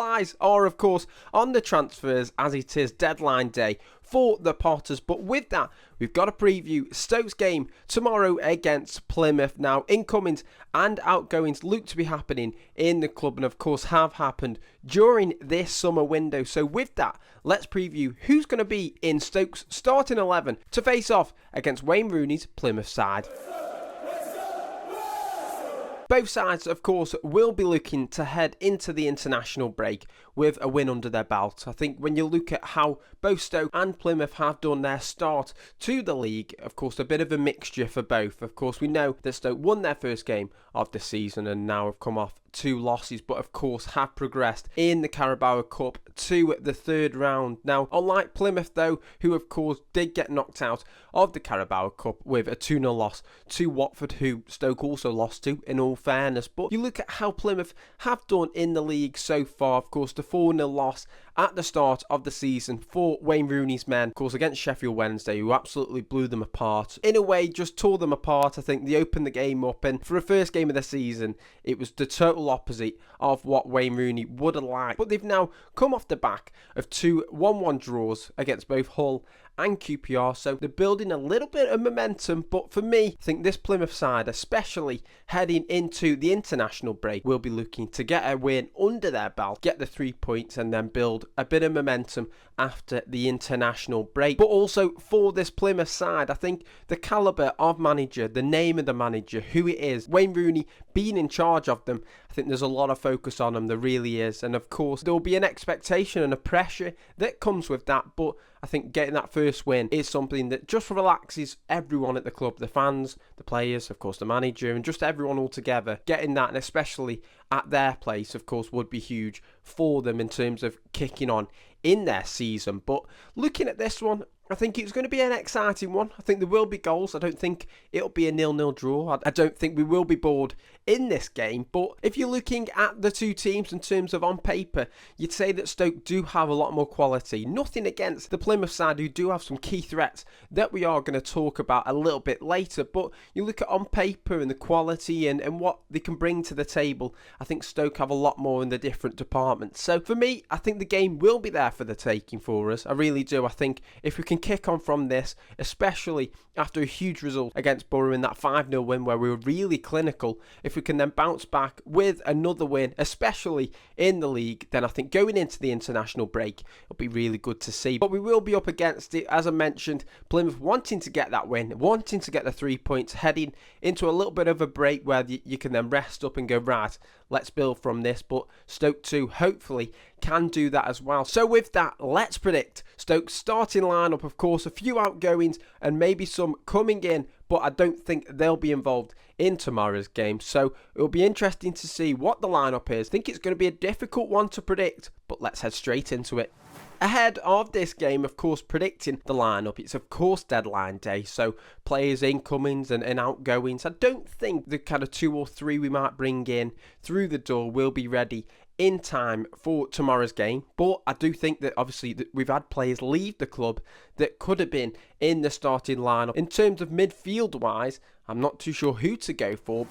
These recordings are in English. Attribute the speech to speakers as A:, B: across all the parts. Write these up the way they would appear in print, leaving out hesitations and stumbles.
A: eyes are, of course, on the transfers as it is deadline day for the Potters. But with that, we've got to preview Stoke's game tomorrow against Plymouth. Now, incomings and outgoings look to be happening in the club and, of course, have happened during this summer window. So with that, let's preview who's going to be in Stoke's starting 11 to face off against Wayne Rooney's Plymouth side. Both sides, of course, will be looking to head into the international break with a win under their belt. I think when you look at how both Stoke and Plymouth have done their start to the league, of course, a bit of a mixture for both. Of course, we know that Stoke won their first game of the season and now have come off 2 losses, but of course have progressed in the Carabao Cup to the 3rd round. Now, unlike Plymouth though, who of course did get knocked out of the Carabao Cup with a 2-0 loss to Watford, who Stoke also lost to, in all fairness. But you look at how Plymouth have done in the league so far. Of course, the 4-0 loss at the start of the season for Wayne Rooney's men, of course, against Sheffield Wednesday, who absolutely blew them apart. In a way, just tore them apart. I think they opened the game up, and for a first game of the season, it was the total opposite of what Wayne Rooney would have liked. But they've now come off the back of 2 1-1 draws against both Hull and QPR, so they're building a little bit of momentum. But for me, I think this Plymouth side, especially heading into the international break, will be looking to get a win under their belt, get the 3 points, and then build a bit of momentum after the international break. But also for this Plymouth side, I think the calibre of manager, the name of the manager, who it is, Wayne Rooney being in charge of them, I think there's a lot of focus on him, there really is. And of course, there will be an expectation and a pressure that comes with that. But I think getting that first win is something that just relaxes everyone at the club, the fans, the players, of course, the manager, and just everyone all together. Getting that, and especially at their place, of course, would be huge for them in terms of kicking on in their season. But looking at this one, I think it's going to be an exciting one. I think there will be goals. I don't think it'll be a 0-0 draw. I don't think we will be bored in this game. But if you're looking at the two teams in terms of on paper, you'd say that Stoke do have a lot more quality. Nothing against the Plymouth side, who do have some key threats that we are going to talk about a little bit later. But you look at on paper and the quality and what they can bring to the table, I think Stoke have a lot more in the different departments. So for me, I think the game will be there for the taking for us. I really do. I think if we can kick on from this, especially after a huge result against Borough in that 5-0 win where we were really clinical, if we can then bounce back with another win, especially in the league, then I think going into the international break, it'll be really good to see. But we will be up against it, as I mentioned, Plymouth wanting to get that win, wanting to get the 3 points, heading into a little bit of a break where you can then rest up and go, right, let's build from this. But Stoke too, hopefully, can do that as well. So with that, let's predict Stoke's starting lineup. Of course, a few outgoings and maybe some coming in, but I don't think they'll be involved in tomorrow's game. So it'll be interesting to see what the lineup is. I think it's going to be a difficult one to predict, but let's head straight into it. Ahead of this game, of course, predicting the lineup, it's of course deadline day, so players' incomings and outgoings. I don't think the kind of 2 or 3 we might bring in through the door will be ready in time for tomorrow's game. But I do think that obviously that we've had players leave the club that could have been in the starting lineup. In terms of midfield wise, I'm not too sure who to go for.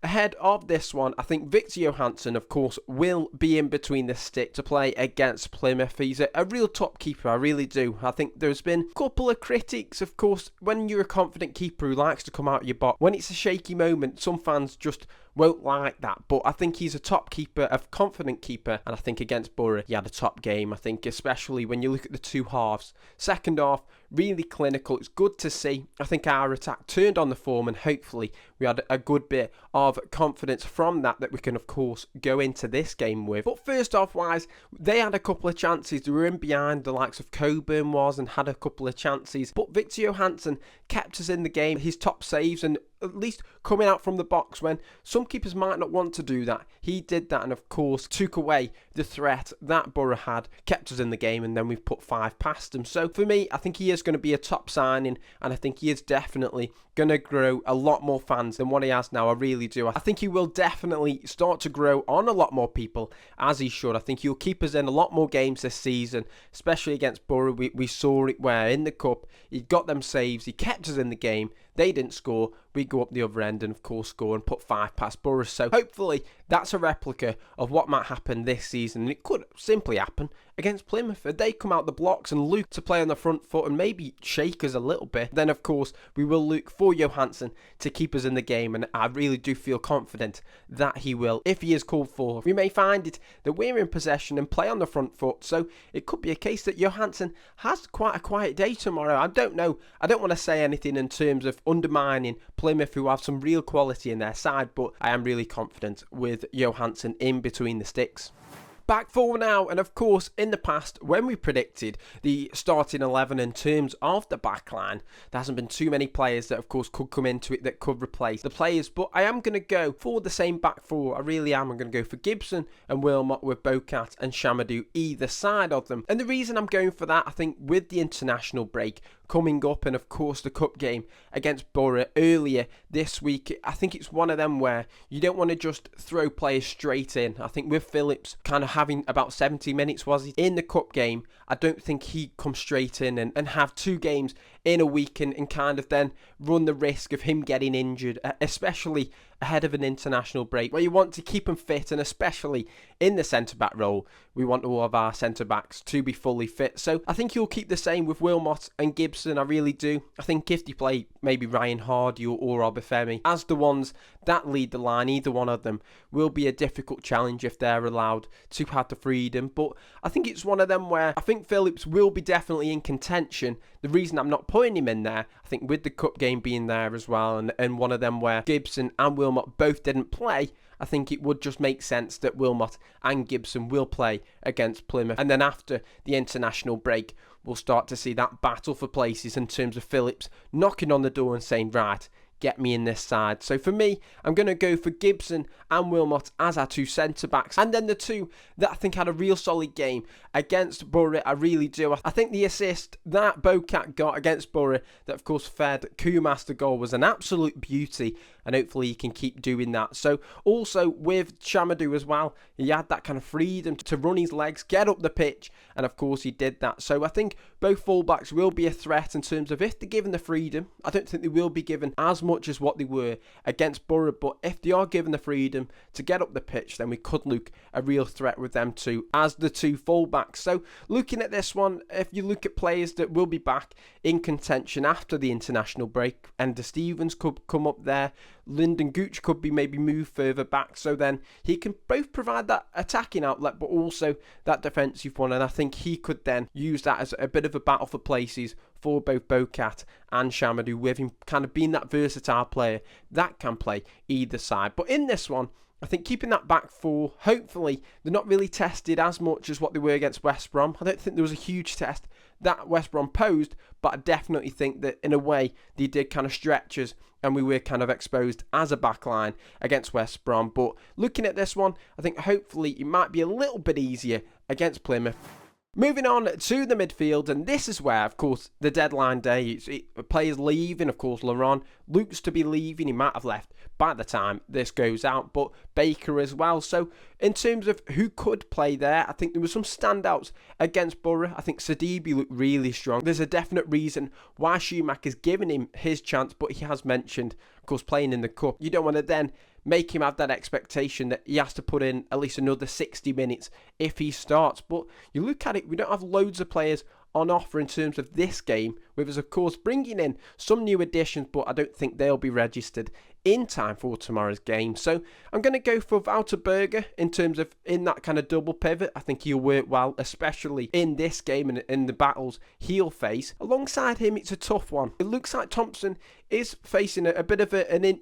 A: Ahead of this one, I think Victor Johansson, of course, will be in between the stick to play against Plymouth. He's a real top keeper, I really do. I think there's been a couple of critics, of course, when you're a confident keeper who likes to come out of your box. When it's a shaky moment, some fans just won't like that, but I think he's a top keeper, a confident keeper, and I think against Borough he had a top game. I think especially when you look at the two halves. Second half, really clinical. It's good to see. I think our attack turned on the form, and hopefully we had a good bit of confidence from that we can of course go into this game with. But first off wise, they had a couple of chances. They were in behind, the likes of Coburn was, and had a couple of chances, but Victor Johansson kept us in the game. His top saves and at least coming out from the box when some keepers might not want to do that, he did that, and of course took away the threat that Borough had, kept us in the game, and then we've put 5 past him. So for me, I think he is going to be a top signing, and I think he is definitely going to grow a lot more fans than what he has now. I really do. I think he will definitely start to grow on a lot more people, as he should. I think he'll keep us in a lot more games this season, especially against Borough. We saw it where in the Cup he got them saves, he kept us in the game. They didn't score. We go up the other end and, of course, score and put 5 past Borough. So hopefully that's a replica of what might happen this season. And it could simply happen against Plymouth. If they come out the blocks and look to play on the front foot and maybe shake us a little bit, then, of course, we will look for Johansson to keep us in the game. And I really do feel confident that he will. If he is called for, we may find it that we're in possession and play on the front foot. So it could be a case that Johansson has quite a quiet day tomorrow. I don't know. I don't want to say anything in terms of undermining Plymouth, who have some real quality in their side, but I am really confident with Johansson in between the sticks. Back four now, and of course in the past when we predicted the starting 11 in terms of the backline, there hasn't been too many players that of course could come into it that could replace the players, but I am going to go for the same back four. I really am. I'm going to go for Gibson and Wilmot with Bocat and Chamadou either side of them, and the reason I'm going for that, I think with the international break coming up and of course the cup game against Borough earlier this week, I think it's one of them where you don't want to just throw players straight in. I think with Phillips kind of having about 70 minutes was he in the cup game, I don't think he'd come straight in and have 2 games in a week and kind of then run the risk of him getting injured, especially ahead of an international break where you want to keep him fit, and especially in the centre-back role, we want all of our centre-backs to be fully fit. So I think you'll keep the same with Wilmot and Gibson, I really do. I think if you play maybe Ryan Hardy or Obafemi as the ones that lead the line, either one of them will be a difficult challenge if they're allowed to have the freedom. But I think it's one of them where I think Phillips will be definitely in contention. The reason I'm not putting him in there, I think with the cup game being there as well, and one of them where Gibson and Wilmot both didn't play, I think it would just make sense that Wilmot and Gibson will play against Plymouth. And then after the international break, we'll start to see that battle for places in terms of Phillips knocking on the door and saying, right, get me in this side. So for me, I'm going to go for Gibson and Wilmot as our 2 centre-backs. And then the 2 that I think had a real solid game against Borough, I really do. I think the assist that Bocat got against Borough, that of course fed Kumas the goal, was an absolute beauty. And hopefully he can keep doing that. So also with Chamadou as well, he had that kind of freedom to run his legs, get up the pitch, and of course he did that. So I think both fullbacks will be a threat in terms of if they're given the freedom. I don't think they will be given as much as what they were against Borough, but if they are given the freedom to get up the pitch, then we could look a real threat with them 2 as the 2 fullbacks. So looking at this one, if you look at players that will be back in contention after the international break, Ender Stevens could come up there, Lyndon Gooch could be maybe moved further back, so then he can both provide that attacking outlet but also that defensive one, and I think he could then use that as a bit of a battle for places for both Bocat and Chamadou, with him kind of being that versatile player that can play either side. But in this one, I think keeping that back four, hopefully they're not really tested as much as what they were against West Brom. I don't think there was a huge test that West Brom posed, but I definitely think that in a way they did kind of stretch us and we were kind of exposed as a backline against West Brom. But looking at this one, I think hopefully it might be a little bit easier against Plymouth. Moving on to the midfield, and this is where, of course, the deadline day, players leaving. Of course, Laurent looks to be leaving. He might have left by the time this goes out, but Baker as well. So in terms of who could play there, I think there were some standouts against Borough. I think Sidibe looked really strong. There's a definite reason why Schumacher's given him his chance, but he has mentioned, of course, playing in the Cup. You don't want to then make him have that expectation that he has to put in at least another 60 minutes if he starts. But you look at it, we don't have loads of players on offer in terms of this game, with us of course bringing in some new additions, but I don't think they'll be registered in time for tomorrow's game. So I'm going to go for Wouter Berger in terms of in that kind of double pivot. I think he'll work well, especially in this game and in the battles he'll face. Alongside him, it's a tough one. It looks like Thompson is facing a bit of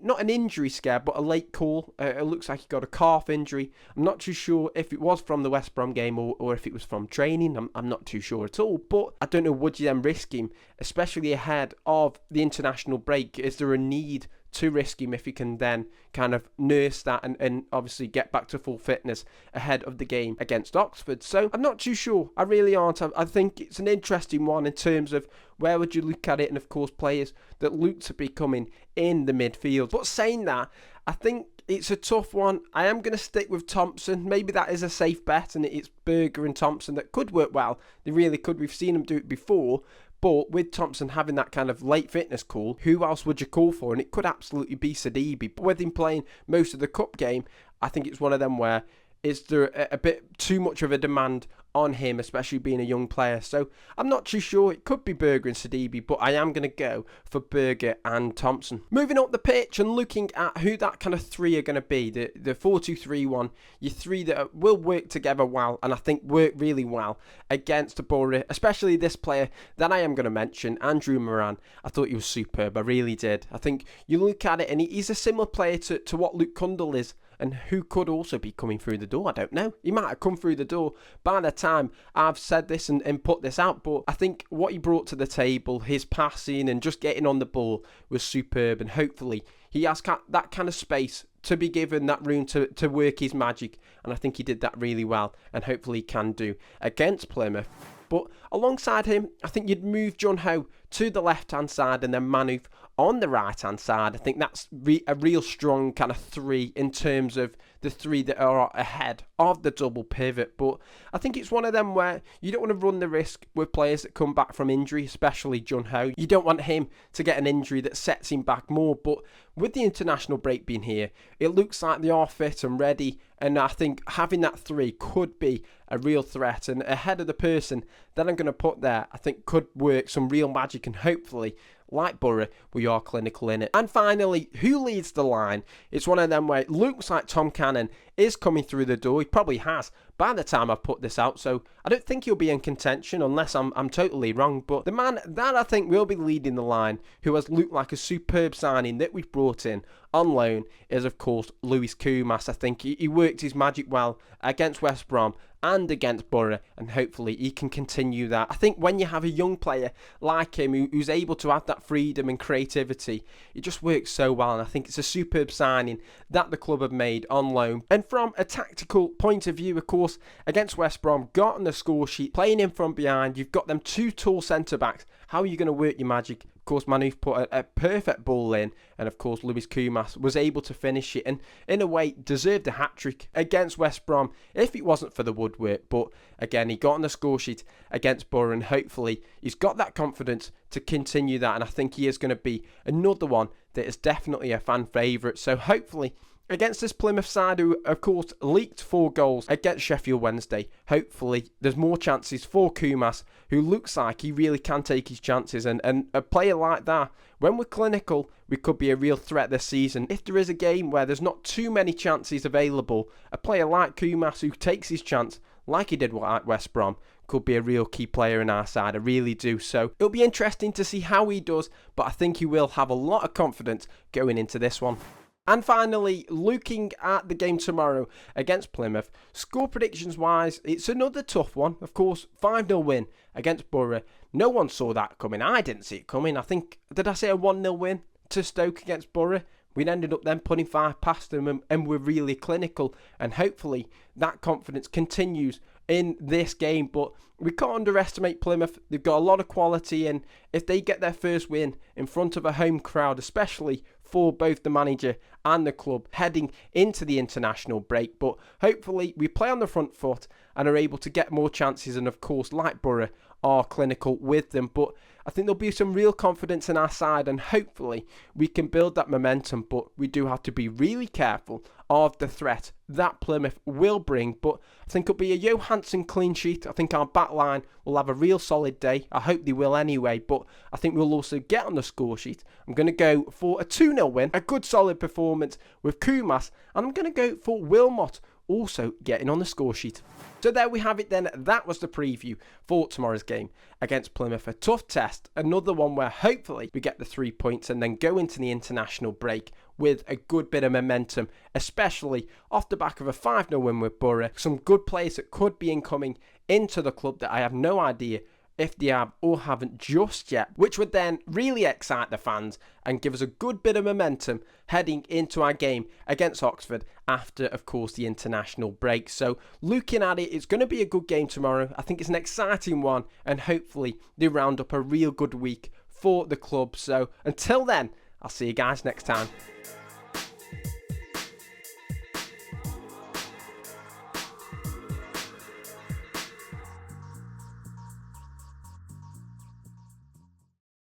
A: not an injury scare, but a late call. It looks like he got a calf injury. I'm not too sure if it was from the West Brom game or if it was from training. I'm not too sure at all, but I don't know, would you then risk him, especially ahead of the international break? Is there a need to risk him if he can then kind of nurse that and obviously get back to full fitness ahead of the game against Oxford? So I'm not too sure. I really aren't. I think it's an interesting one in terms of where would you look at it, and of course players that look to be coming in the midfield. But saying that, I think it's a tough one. I am going to stick with Thompson. Maybe that is a safe bet, and it's Berger and Thompson that could work well. They really could. We've seen them do it before. But with Thompson having that kind of late fitness call, who else would you call for? And it could absolutely be Sidibe. But with him playing most of the cup game, I think it's one of them where is there a bit too much of a demand on him, especially being a young player. So I'm not too sure. It could be Berger and Sidibe, but I am going to go for Berger and Thompson. Moving up the pitch and looking at who that kind of three are going to be, the 4-2-3-1, your three that will work together well, and I think work really well against Borough, especially this player that I am going to mention, Andrew Moran. I thought he was superb. I really did. I think you look at it and he's a similar player to what Luke Cundle is, and who could also be coming through the door. I don't know. He might have come through the door by the time I've said this and put this out, but I think what he brought to the table, his passing and just getting on the ball was superb, and hopefully he has that kind of space to be given that room to work his magic, and I think he did that really well, and hopefully he can do against Plymouth. But alongside him, I think you'd move Jun Ho to the left-hand side and then Manouf on the right-hand side. I think that's a real strong kind of three in terms of the three that are ahead of the double pivot. But I think it's one of them where you don't want to run the risk with players that come back from injury, especially Jun Ho. You don't want him to get an injury that sets him back more. But with the international break being here, it looks like they are fit and ready. And I think having that three could be a real threat. And ahead of the person that I'm going to put there, I think could work some real magic, and hopefully, like Borough, we are clinical in it. And finally, who leads the line? It's one of them where it looks like Tom Cannon is coming through the door. He probably has by the time I've put this out, so I don't think he'll be in contention unless I'm totally wrong. But the man that I think will be leading the line, who has looked like a superb signing that we've brought in on loan, is of course Lewis Koumas. I think he worked his magic well against West Brom and against Borough, and hopefully he can continue that. I think when you have a young player like him who's able to have that freedom and creativity, it just works so well, and I think it's a superb signing that the club have made on loan. And from a tactical point of view, of course, against West Brom, got on the score sheet, playing in from behind, you've got them two tall centre-backs. How are you going to work your magic? Of course, Manouf put a perfect ball in, and of course, Lewis Koumas was able to finish it, and in a way, deserved a hat-trick against West Brom if it wasn't for the woodwork. But again, he got on the score sheet against Borough, and hopefully, he's got that confidence to continue that, and I think he is going to be another one that is definitely a fan favourite. So hopefully, against this Plymouth side, who of course leaked 4 goals against Sheffield Wednesday, hopefully there's more chances for Koumas, who looks like he really can take his chances, and a player like that, when we're clinical, we could be a real threat this season. If there is a game where there's not too many chances available, a player like Koumas who takes his chance, like he did at West Brom, could be a real key player in our side. I really do. So it'll be interesting to see how he does, but I think he will have a lot of confidence going into this one. And finally, looking at the game tomorrow against Plymouth, score predictions wise, it's another tough one. Of course, 5-0 win against Borough. No one saw that coming. I didn't see it coming. I think, did I say a 1-0 win to Stoke against Borough? We ended up then putting 5 past them, and we're really clinical. And hopefully that confidence continues in this game. But we can't underestimate Plymouth. They've got a lot of quality, and if they get their first win in front of a home crowd, especially for both the manager and the club heading into the international break. But hopefully we play on the front foot and are able to get more chances, and of course, like Borough, are clinical with them. But I think there'll be some real confidence in our side, and hopefully we can build that momentum. But we do have to be really careful of the threat that Plymouth will bring. But I think it'll be a Johansson clean sheet. I think our back line will have a real solid day. I hope they will anyway, but I think we'll also get on the score sheet. I'm going to go for a 2-0 win, a good solid performance with Koumas, and I'm going to go for Wilmot also getting on the score sheet. So there we have it then. That was the preview for tomorrow's game against Plymouth. A tough test, another one where hopefully we get the 3 points and then go into the international break with a good bit of momentum, especially off the back of a 5-0 win with Borough. Some good players that could be incoming into the club that I have no idea if they have or haven't just yet, which would then really excite the fans and give us a good bit of momentum heading into our game against Oxford after, of course, the international break. So looking at it, it's going to be a good game tomorrow. I think it's an exciting one, and hopefully they round up a real good week for the club. So until then, I'll see you guys next time.